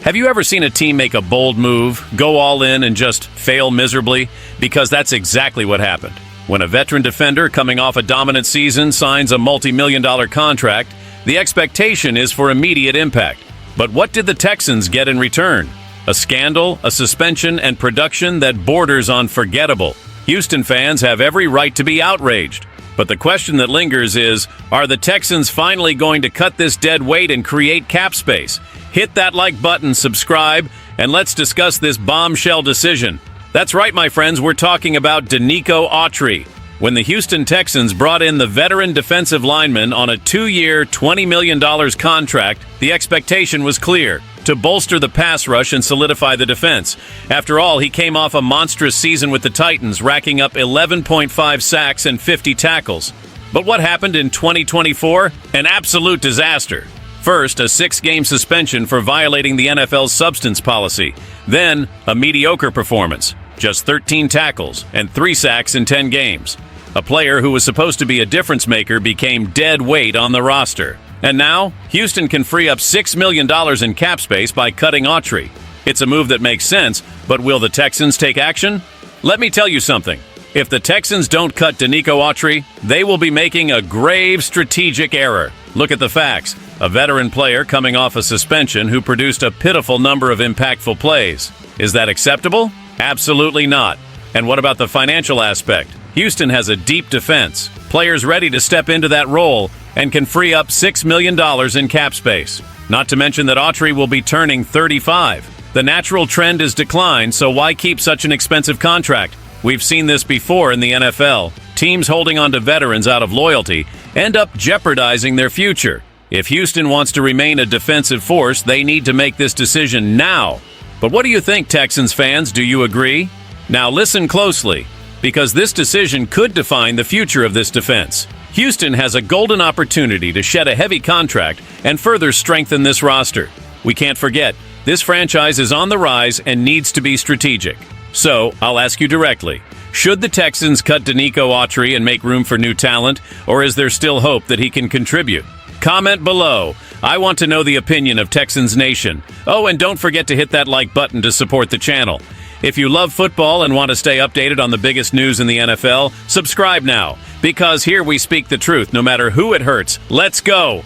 Have you ever seen a team make a bold move, go all in, and just fail miserably? Because that's exactly what happened. When a veteran defender coming off a dominant season signs a multi-million-dollar contract, the expectation is for immediate impact. But what did the Texans get in return? A scandal, a suspension, and production that borders on forgettable. Houston fans have every right to be outraged. But the question that lingers is, are the Texans finally going to cut this dead weight and create cap space? Hit that like button, subscribe, and let's discuss this bombshell decision. That's right, my friends, we're talking about Denico Autry. When the Houston Texans brought in the veteran defensive lineman on a 2-year, $20 million contract, the expectation was clear: to bolster the pass rush and solidify the defense. After all, he came off a monstrous season with the Titans, racking up 11.5 sacks and 50 tackles. But what happened in 2024? An absolute disaster. First, a 6-game suspension for violating the NFL's substance policy. Then, a mediocre performance. Just 13 tackles and 3 sacks in 10 games. A player who was supposed to be a difference maker became dead weight on the roster. And now, Houston can free up $6 million in cap space by cutting Autry. It's a move that makes sense, but will the Texans take action? Let me tell you something. If the Texans don't cut Denico Autry, they will be making a grave strategic error. Look at the facts. A veteran player coming off a suspension who produced a pitiful number of impactful plays. Is that acceptable? Absolutely not. And what about the financial aspect? Houston has a deep defense, players ready to step into that role, and can free up $6 million in cap space. Not to mention that Autry will be turning 35. The natural trend is decline, so why keep such an expensive contract? We've seen this before in the NFL. Teams holding on to veterans out of loyalty end up jeopardizing their future. If Houston wants to remain a defensive force, they need to make this decision now. But what do you think, Texans fans? Do you agree? Now listen closely, because this decision could define the future of this defense. Houston has a golden opportunity to shed a heavy contract and further strengthen this roster. We can't forget, this franchise is on the rise and needs to be strategic. So, I'll ask you directly, should the Texans cut Denico Autry and make room for new talent, or is there still hope that he can contribute? Comment below. I want to know the opinion of Texans Nation. Oh, and don't forget to hit that like button to support the channel. If you love football and want to stay updated on the biggest news in the NFL, subscribe now, because here we speak the truth no matter who it hurts. Let's go!